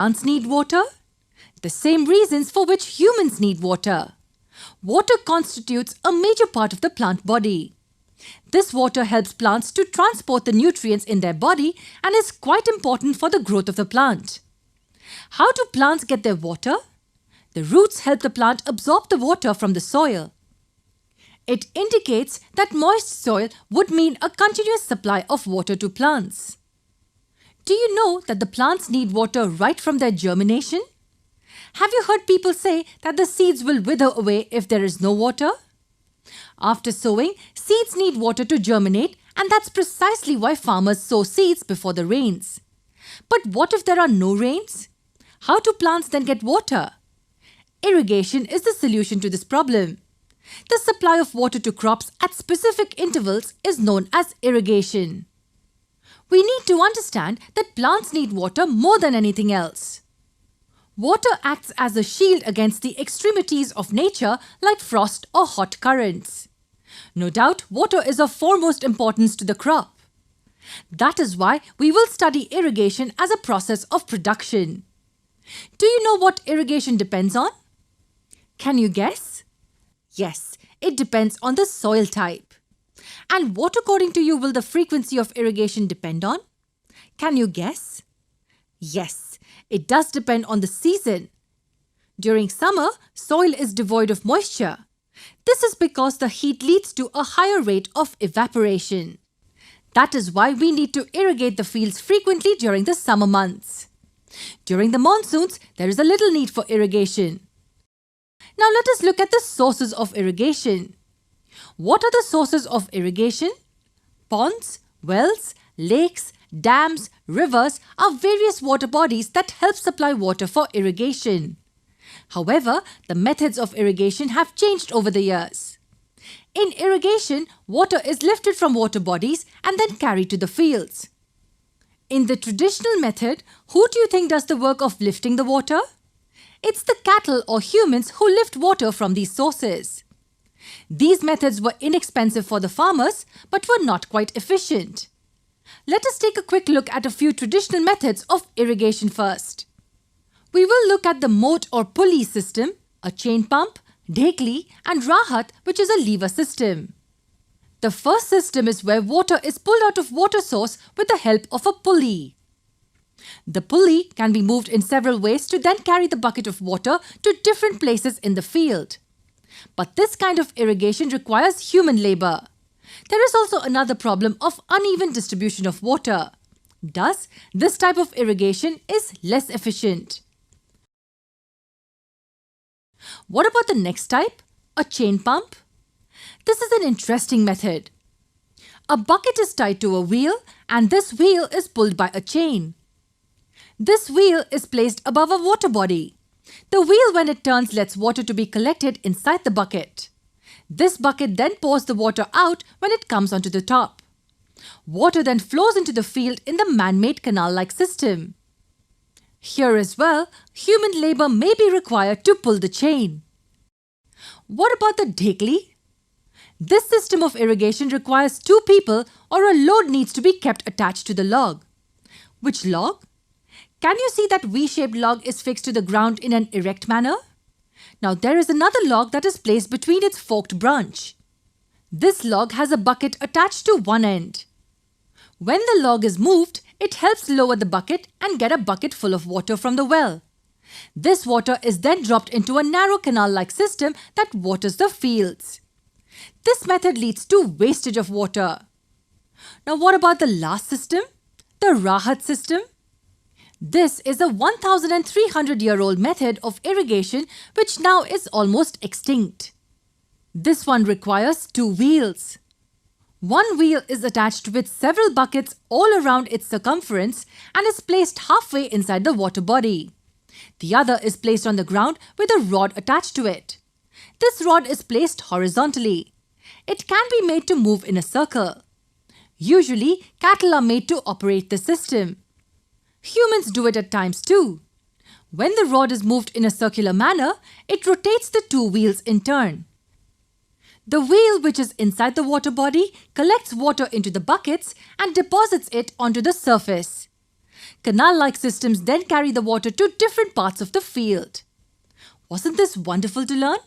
Plants need water? The same reasons for which humans need water. Water constitutes a major part of the plant body. This water helps plants to transport the nutrients in their body and is quite important for the growth of the plant. How do plants get their water? The roots help the plant absorb the water from the soil. It indicates that moist soil would mean a continuous supply of water to plants. Do you know that the plants need water right from their germination? Have you heard people say that the seeds will wither away if there is no water? After sowing, seeds need water to germinate, and that's precisely why farmers sow seeds before the rains. But what if there are no rains? How do plants then get water? Irrigation is the solution to this problem. The supply of water to crops at specific intervals is known as irrigation. We need to understand that plants need water more than anything else. Water acts as a shield against the extremities of nature like frost or hot currents. No doubt, water is of foremost importance to the crop. That is why we will study irrigation as a process of production. Do you know what irrigation depends on? Can you guess? Yes, it depends on the soil type. And what, according to you, will the frequency of irrigation depend on? Can you guess? Yes, it does depend on the season. During summer, soil is devoid of moisture. This is because the heat leads to a higher rate of evaporation. That is why we need to irrigate the fields frequently during the summer months. During the monsoons, there is a little need for irrigation. Now let us look at the sources of irrigation. What are the sources of irrigation? Ponds, wells, lakes, dams, rivers are various water bodies that help supply water for irrigation. However, the methods of irrigation have changed over the years. In irrigation, water is lifted from water bodies and then carried to the fields. In the traditional method, who do you think does the work of lifting the water? It's the cattle or humans who lift water from these sources. These methods were inexpensive for the farmers but were not quite efficient. Let us take a quick look at a few traditional methods of irrigation first. We will look at the moat or pulley system, a chain pump, dhekli and rahat, which is a lever system. The first system is where water is pulled out of water source with the help of a pulley. The pulley can be moved in several ways to then carry the bucket of water to different places in the field. But this kind of irrigation requires human labor. There is also another problem of uneven distribution of water. Thus, this type of irrigation is less efficient. What about the next type? A chain pump? This is an interesting method. A bucket is tied to a wheel and this wheel is pulled by a chain. This wheel is placed above a water body. The wheel, when it turns, lets water to be collected inside the bucket. This bucket then pours the water out when it comes onto the top. Water then flows into the field in the man-made canal-like system. Here as well, human labor may be required to pull the chain. What about the dhekli? This system of irrigation requires two people or a load needs to be kept attached to the log. Which log? Can you see that V-shaped log is fixed to the ground in an erect manner? Now there is another log that is placed between its forked branch. This log has a bucket attached to one end. When the log is moved, it helps lower the bucket and get a bucket full of water from the well. This water is then dropped into a narrow canal-like system that waters the fields. This method leads to wastage of water. Now what about the last system? The rahat system? This is a 1,300-year-old method of irrigation which now is almost extinct. This one requires two wheels. One wheel is attached with several buckets all around its circumference and is placed halfway inside the water body. The other is placed on the ground with a rod attached to it. This rod is placed horizontally. It can be made to move in a circle. Usually, cattle are made to operate the system. Humans do it at times too. When the rod is moved in a circular manner, it rotates the two wheels in turn. The wheel, which is inside the water body, collects water into the buckets and deposits it onto the surface. Canal-like systems then carry the water to different parts of the field. Wasn't this wonderful to learn?